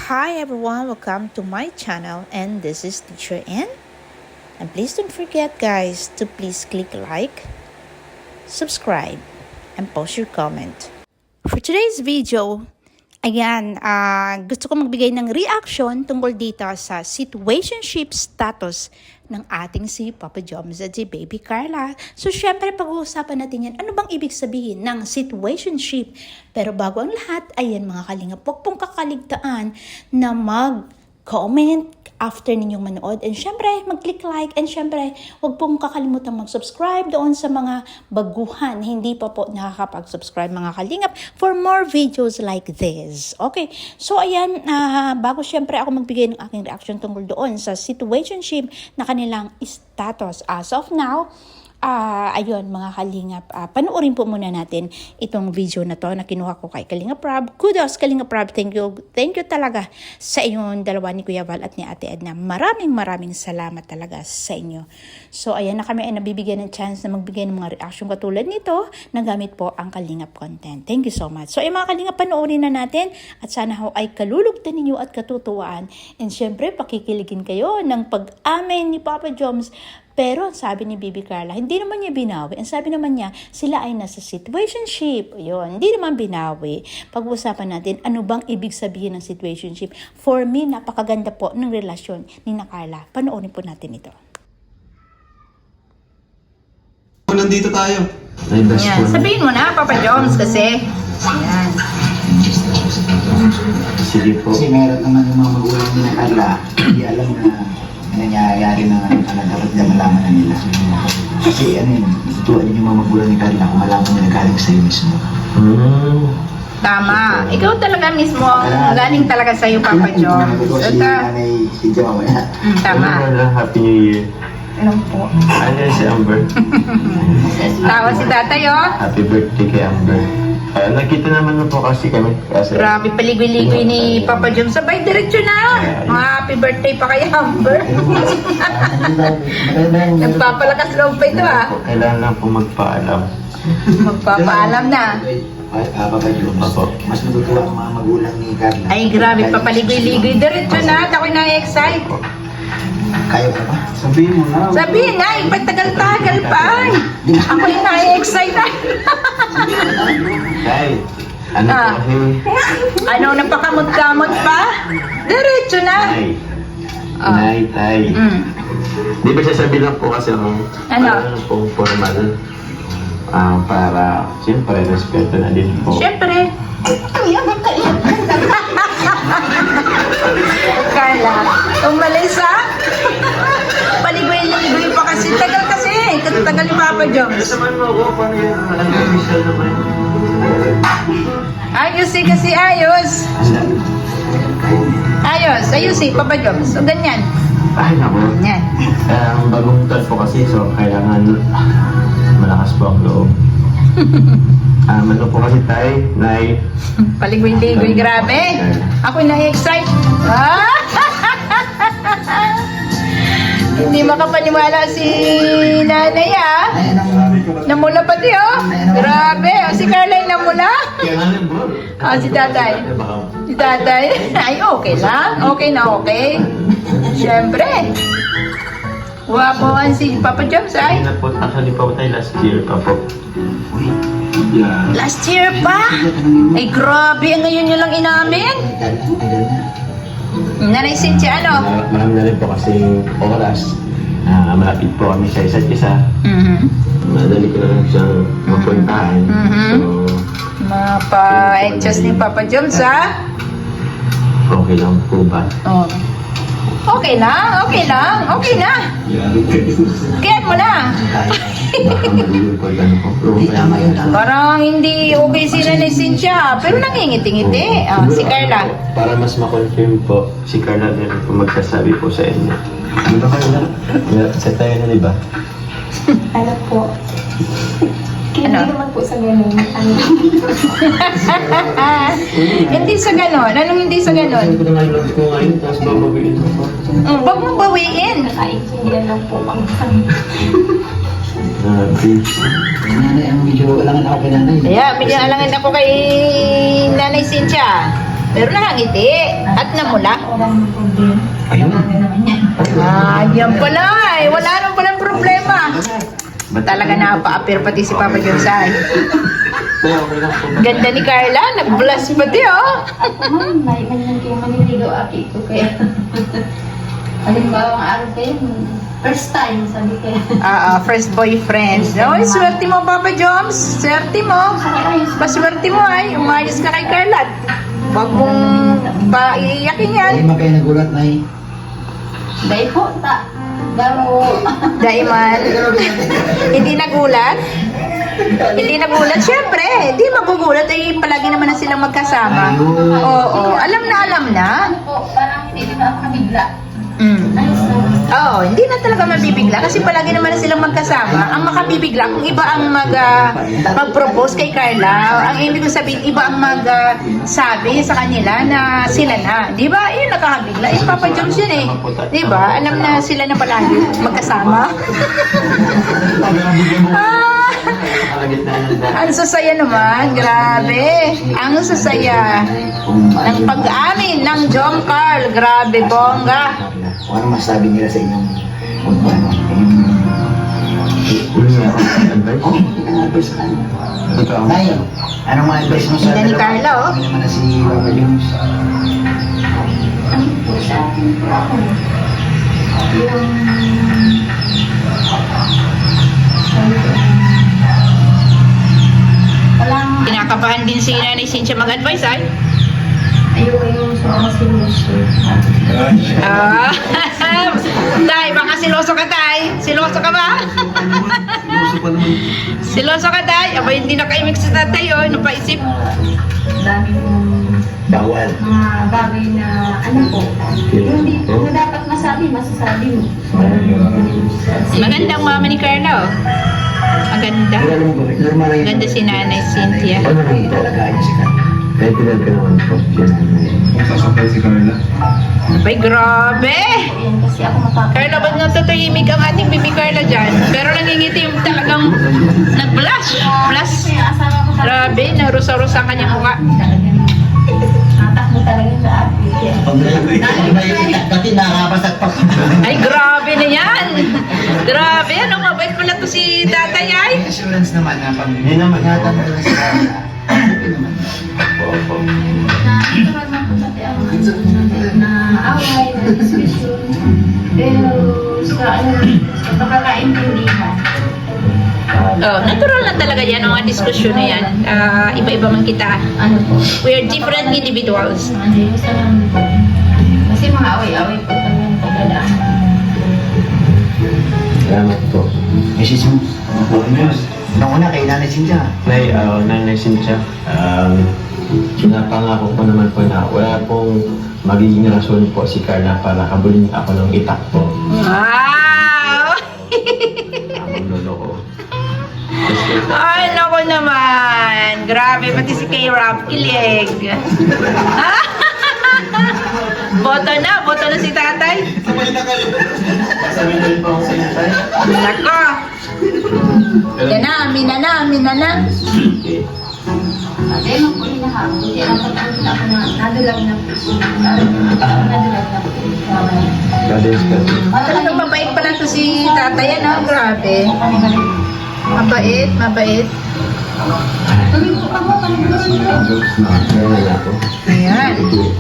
Hi everyone, welcome to my channel and this is Teacher Ann. And please don't forget guys to please click like, subscribe, and post your comment. For today's video, ayan, gusto ko magbigay ng reaction tungkol dito sa situationship status ng ating si Papa Joms at si Baby Carla. So, syempre, pag-uusapan natin yan, ano bang ibig sabihin ng situationship? Pero bago ang lahat, ayan mga kalingap, huwag pong kakaligtaan na mag-comment after ninyong manood. And syempre, mag-click like. And syempre, huwag pong kakalimutan mag-subscribe doon sa mga baguhan. Hindi pa po nakakapag-subscribe mga kalingap for more videos like this. Okay, so ayan, bago syempre ako magbigay ng aking reaction tungkol doon sa situationship na kanilang status as of now, ayun mga kalingap, panoorin po muna natin itong video na to na kinuha ko kay Kalingap Rob. Kudos Kalingap Rob, thank you talaga sa inyong dalawa ni Kuya Val at ni Ate Edna. Maraming salamat talaga sa inyo. So ayan na kami ay nabibigyan ng chance na magbigay ng mga reaction katulad nito na gamit po ang Kalingap content. Thank you so much. So ay mga Kalingap, panoorin na natin at sana ho ay kalulugtan ninyo at katutuwaan. And syempre pakikiligin kayo ng pag-amin ni Papa Joms. Pero sabi ni Baby Carla, hindi naman niya binawi. Ang sabi naman niya, sila ay nasa situationship. Yun, hindi naman binawi. Pag-uusapan natin, ano bang ibig sabihin ng situationship? For me, napakaganda po ng relasyon ni Carla. Panoorin po natin ito. Nandito tayo. Yan. Sabihin mo na, Papa Joms, kasi. Yan. Sige po. Kasi meron naman yung mga magulang ni Carla, hindi alam na nangyayari na dapat na malaman na nila. Kasi ano yun, tutuan din yung mga magulang ni Carla kung malaman na nagaling sa'yo mismo. Tama. Ikaw talaga mismo ang galing talaga sa'yo, Papa Joms. Si Jo, Tama. Happy New Year. Ano po? Ayan si Amber. Tawa si tatay, oh. Happy birthday kay Amber. Nakita naman na po kasi kami. Kasi, Grabe, paligoy-ligoy ni Papa Joms. Sabay, diretso na. Happy birthday pa kay Amber. Nagpapalakas loob pa ito, ah. Kailangan lang po magpaalam. Magpapaalam na. Papa Jo, mas natutuwa ang mga magulang ni Carla. Ay, grabe, papaligoy-ligoy. Diretso na. At ako'y na-excite. Kaya mo ba? Sabihin mo na. Sabihin na, ipagtagal-tagal pa. Ay, ako'y na-excite. Tay, ano po kasi? Ano, napakamot-kamot pa? Diretso na. Tay, tay. Di ba sasabihin lang po kasi ako, Ano? Ano pong formal. Para, siyempre, respeto na din po. Siyempre. Carla, umalis ha? Paligoy-ligoy pa kasi. Tagal kasi. Katagal ni Papa Joms. Naman mo ako, paano yun? Walang official naman. Ayos eh kasi ayos. Ayos eh, Papa Joms. So, ganyan. Ay, naku. Yan. Bagong taon po kasi, so kailangan malakas po ang loob. Ano po kasi tayo, Nay? Paligoy-ligoy, grabe. Ako'y na-excite. Hindi makapaniwala si nanay, Namula pati, Grabe. Si Carla ay namula. Si tatay. Si tatay. Ay, okay lang. Okay na okay. Siyempre. Wapuan si Papa Joms, ay. Actually po tayo last year pa po. Last year pa? Ay, grabe. Ngayon nyo lang inamin. Nanay Cynthia, ano? Marami na rin po kasi oras. Malapit po kami sa isa't isa. Madali ko na lang siyang mapuntahan. So, Mapa-adjust ni Papa Joms, okay lang po ba? Oh. Okay lang. Okay na. Kaya mo na. Baka magiging po yan po. Parang hindi okay si Nanay Cynthia, pero nangingiti-ngiti. Si Carla. Para mas ma-confirm po, si Carla meron po magsasabi po sa inyo. Ano ba kayo na? Set tayo na, di ba? Ano po? Hindi naman po sa ganun. Hindi sa ganon. Anong hindi sa ganon? Hindi ko na ngayon ko ngayon, tapos babawiin mo po. Huwag mong bawiin. Nakaintindihan lang po ang Please. Nanay, ang medyo alangan ako kay nanay. Kaya, medyo alangan ako kay Nanay Cynthia. Pero nakangiti. At At namula. Walang problema. Ayun. Yan pala eh. Wala nang palang problema. Talaga napaka-appear pati si Papa Jonsay. Kaya okay lang po. Ganda ni Carla. Nag-blush pati oh. May ganyan kayo maniligaw aki ko kaya. Halimbawa ang araw kayo, first time, sabi kayo. First boyfriend. Oy, swerte mo Papa Joms. Swerte mo. Paswerte mo ay. Umayos ka kay Carla. Huwag mong paiiyakin yan. Hindi man kayo nagulat na eh. Dahil po, Garo. Daiman. Hindi nagulat? Hindi nagulat? Siyempre, hindi magugulat. Eh, palagi naman na silang magkasama. Oo, alam na. Ano po, parang hindi na ako nabigla. Ayos na. Oo, hindi na talaga mabibigla kasi palagi naman na silang magkasama. Ang makabibigla kung iba ang mag-propose kay Carla, ang ibig ko sabihin, iba ang mag-sabi sa kanila na sila na. Di ba? Yun nakakabigla. Eh, Papa Jones yun eh. Di ba? Alam na sila na palagi magkasama. Ang sasaya naman, grabe. Ang sasaya ng pag-amin ng John Carl. Grabe, bongga. Kung ano masabi nila sa inyong kung ano, Advice? oh, advice sa kanya. Ikaw. Nay, anong mga advice mo sa Ganda ni Carla, oh. Kami naman na si Papa Jones. Ano po sa akin po ako. Yung... sabi ko, walang... Kinakabahan din si Nanay Cynthia mag-advise ay. Ayoko yung sa mga sinuso. Tay, baka siloso ka tay. Siloso ka ba? Sinuso pa naman. Siloso ka tay. Aba, hindi na kayo sa tatay oh. Napaisip. Dami kong Bawal. mga bagay na ano po. Yung hindi ko dapat masabi, masasabi mo. Magandang mama ni Carla oh. Maganda. Normal lang yun. Ganda si Nanay Cynthia. Ano lang po? Talagaan niya si Carla. Kahit pinag ka naman po. Sasakay si Carla. Ay, grabe! Yan kasi ako mapapagod. Carla, ba't natutuyimig ang ating baby Carla dyan? Pero nangingiti yung talagang nag-blush. Blush. Yung asawa ko Grabe, narusa-rusa ang kanyang mukha. Tatakbo talaga sa atin. Dati nakakapasat pa. Ay, grabe na yan! Grabe, ano, mabait pala to si tatay ay. May assurance naman na pag Hindi naman yata. natatanda si Carla, okay naman. Opo. Natural na po pati ang na away, na diskusyon. Pero sa sa pagkakaintindihan. Oh, natural na talaga yan ang mga diskusyon na yan. Iba-iba man kita. Ano po? We are different individuals. Ano yung sa lang po. Kasi mga away-away po kami ng pagdadaan. Salamat po. Mrs. mo. Nung una kay Nanay Cynthia. Nanay Cynthia, pinapangako ko naman po na wala pong magiging rason po si Carla para habulin ako ng itak po. Wow! Ang lolo ko. Ay, naku naman. Grabe, pati si K-Rap, kilig. Boto na si tatay. Sabihin na rin po ako sa inyo tayo. Nako. Mina na. Okay. Ate, nung po hinahapon, kaya napagpunta ako na nadulag na po. Nadulag na po. Brothers ka. Talagang mabait pala to si tatay, ano? Grabe. Mabait. Tuloy po ka mo, Meron na ako. Ayan.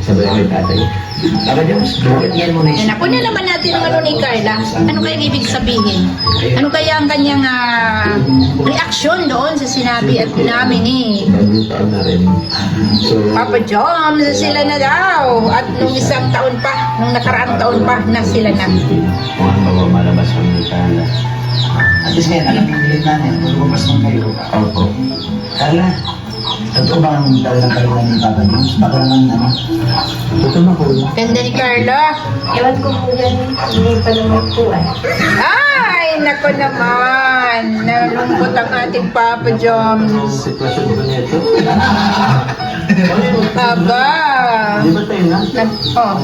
Sabay ako yung tatay. Papa Jones, yan mo na Yan, nakunin naman natin ang ano ni Carla. Ano kaya ibig sabihin? Ano kaya ang kanyang reaksyon doon sa sinabi at namin ni Bagong taon na rin. So, Papa John, sila na daw. At nung isang taon pa, nung nakaraang taon pa, na sila na. kung ano ba malabas ko ni Carla. At least ngayon, alam yung nilit natin. Kung lumabas man kayo. Opo. Carla, totoo ba ang talagang kayo ni Papa Jones? Baka naman ano? Totoo na po. Ganda ni Carla. Ewan ko po yan, hindi pa naman po Ay, nako naman. Nalungkot ang ating Papa John. Anong sitwasyon ba nito? Aba. Di ba tayo na? Oh.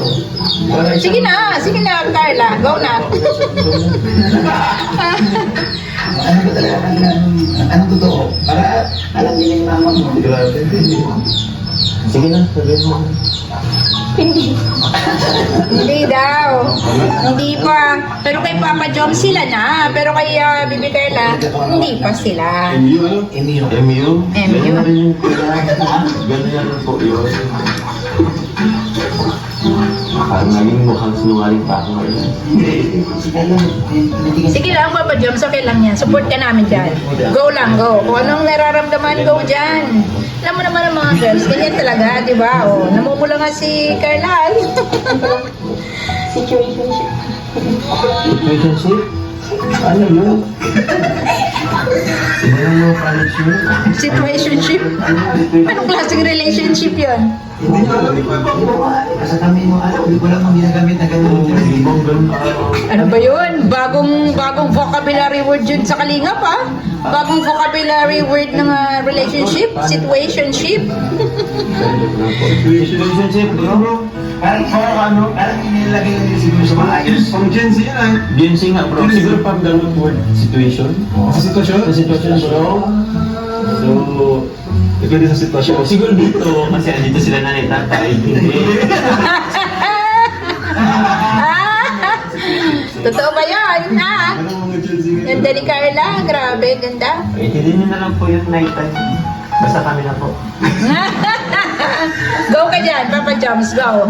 Sige na, Carla. Go na. Ano ba talaga? Anong totoo? Para alam nila yung mama mo. Grabe. Sige na, sabihin mo. Hindi daw. Hindi pa. Pero kay Papa Jom sila na. Pero kay Bibi Carla, hindi pa sila. MU. MU? MU. Ganun na rin yung ganun na rin po yun. Parang naging mukhang sinungaling pa ako ngayon. Sige lang, Papa Jom. Okay lang yan. Support ka namin dyan. Go lang, go. Kung anong nararamdaman, go dyan. Alam mo naman ang mga girls, ganyan talaga, di ba? O, namumula nga si Carla. Situationship. Relationship? Ano yun? Ano yung college yun? Situationship. Anong klaseng relationship yun? Hindi ko alam. Kasi kami mo, hindi ko alam ang ginagamit na ganun. Ibang ganun Ano ba yun? Bagong vocabulary word yun sa Kalingap, ha? Bagong vocabulary word ng relationship, situationship. Relationship, bro? Parang inilagay lang din siguro sa maayos. Pang Gen Z yan ah. Gen Z nga, bro. Siguro pag ganun word, situation. Sa sitwasyon? Sa sitwasyon, bro. So, Depende sa sitwasyon. siguro dito, kasi andito sila na ni tatay. Hindi. Totoo ba yun, ha? Anong mga Gen Z ngayon? Ganda ni Carla, grabe, ganda. Hindi nyo na lang po yung night time. Basta kami na po. Go ka dyan, Papa Joms, go.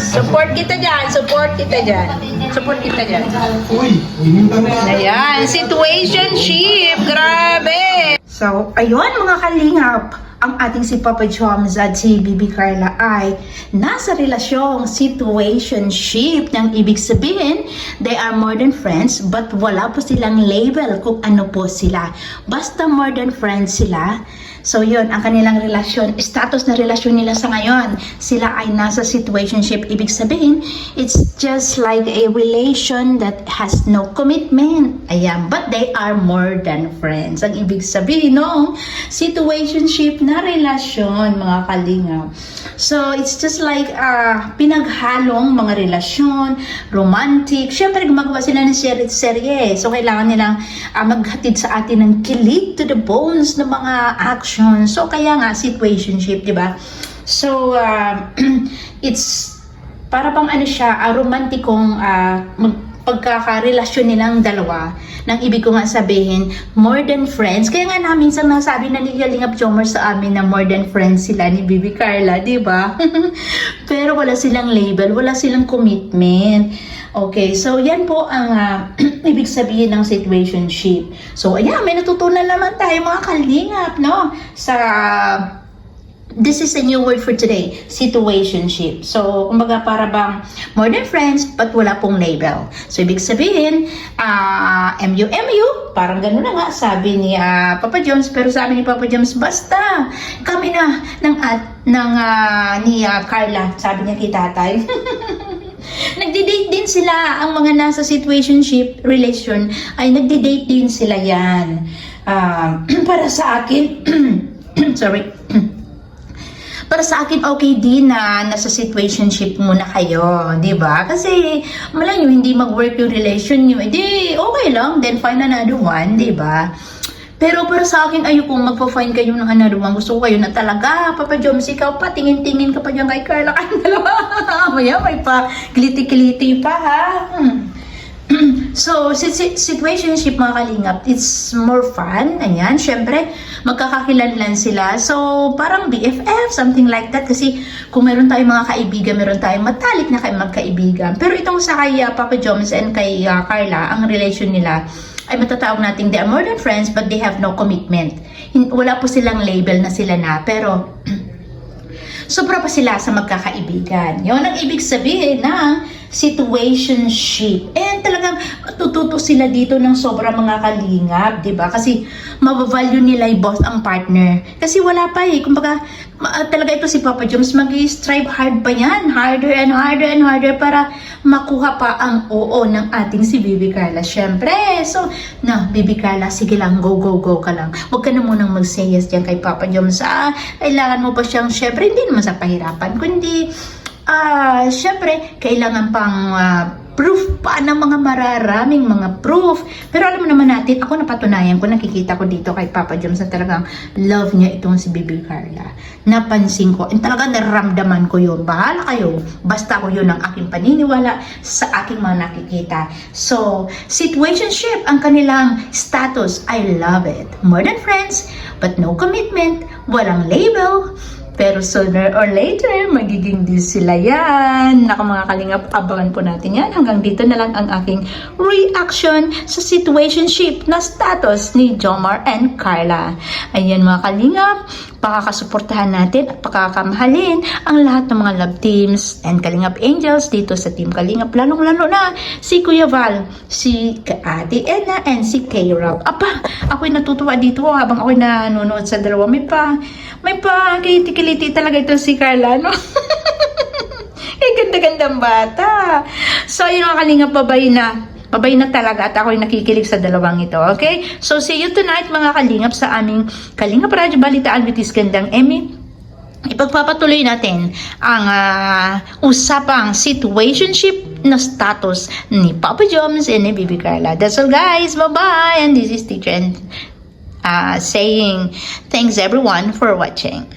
Support kita dyan, support kita dyan. Support kita dyan. Uy, inimta na. Ayan, situationship, grabe. So, ayun mga kalingap, ang ating si Papa Joms at si Bibi Carla ay nasa relasyong situationship ng ibig sabihin, they are more than friends but wala po silang label kung ano po sila. Basta more than friends sila. So yun, ang kanilang relasyon, status na relasyon nila sa ngayon, sila ay nasa situationship. Ibig sabihin, it's just like a relation that has no commitment. Ayan, but they are more than friends. Ang ibig sabihin, no? Situationship na relasyon, mga kalingap. So, it's just like pinaghalong mga relasyon, romantic. Siyempre, gumagawa sila ng serye. So, kailangan nilang maghatid sa atin ng kilig to the bones ng mga action. So, kaya nga, situationship, di ba? So, it's para bang ano siya, romantikong pagkakarelasyon nilang dalawa. Nang ibig ko nga sabihin, more than friends. Kaya nga namin sa nasabi na ni Kalingap Jomer sa amin na more than friends sila ni Bibi Carla, di ba? Pero wala silang label, wala silang commitment. Okay, so yan po ang ibig sabihin ng situationship. So ayan, may natutunan naman tayo mga kalingap, no? This is a new word for today, situationship. So, kumbaga para bang more than friends, but wala pong label. So, ibig sabihin, MU, parang gano'n na nga, sabi ni Papa Joms, pero sabi ni Papa Joms, basta, kami na ni Carla, sabi niya kay tatay. Nagdi-date din sila, ang mga nasa situationship relation, ay nagdi-date din sila yan. Para sa akin, sorry, para sa akin, okay din na nasa situationship muna kayo, di ba? Kasi, malay nyo, hindi mag-work yung relation nyo, edi, okay lang, then find another one, di ba? Pero para sa akin, ayokong magpa-find kayo ng another one. Gusto ko kayo na talaga, Papa Joms, ikaw pa, tingin-tingin ka pa dyan kay Carla, kayong dalawa. Maya, may pa, kiliti-kiliti pa, ha? So, situationship mga kalingap, it's more fun. Ayan, syempre, magkakakilanlan sila. So, parang BFF, something like that. Kasi, kung meron tayong mga kaibigan, meron tayong matalik na magkaibigan. Pero itong sa kay Papa Joms and kay Carla, ang relation nila, ay matatawag natin, they are more than friends, but they have no commitment. Wala po silang label na sila na, pero sobra pa sila sa magkakaibigan. Yun ang ibig sabihin ng situationship. And talagang tututo sila dito ng sobra mga kalingap, di ba? Kasi mabavalue nila both ang partner. Kasi wala pa eh. Kumbaga, talaga ito si Papa Joms, mag-strive hard pa yan. Harder and harder and harder para makuha pa ang oo ng ating si Bibi Carla. Syempre. So, Bibi Carla, sige lang, go ka lang. Huwag ka na munang mag-say yes dyan kay Papa Joms. Kailangan mo pa siyang, syempre, hindi naman sa pahirapan, kundi syempre, kailangan pang proof pa ng mga mararaming mga proof. Pero alam mo naman natin, ako napatunayan ko, nakikita ko dito kay Papa Joms na talagang love niya itong si Baby Carla. Napansin ko, and talagang naramdaman ko yun. Bahala kayo, basta ko yun ang aking paniniwala sa aking mga nakikita. So, situationship ang kanilang status. I love it. More than friends, but no commitment, walang label. Pero sooner or later, magiging din sila yan. Naku mga kalingap, abangan po natin yan. Hanggang dito na lang ang aking reaction sa situationship na status ni Jomar and Carla. Ayan mga kalingap, pakakasuportahan natin at pakakamahalin ang lahat ng mga love teams and Kalingap Angels dito sa Team Kalingap. Lalong-lalo na si Kuya Val, si Ate Edna, and si K-Rob. Apa, ako'y natutuwa dito habang ako'y nanonood sa dalawa. May pa kiliti talaga ito si Carla, no? Eh, ganda-gandang bata. So, yun mga kalingap, babay na talaga at ako'y nakikilig sa dalawang ito, okay? So, see you tonight mga kalingap sa aming Kalingap Radyo Balitaan with Gandang Emmy. Ipagpapatuloy natin ang usapang situationship na status ni Papa Joms and ni Baby Carla. That's all guys, bye-bye! And this is Teacher and saying thanks everyone for watching.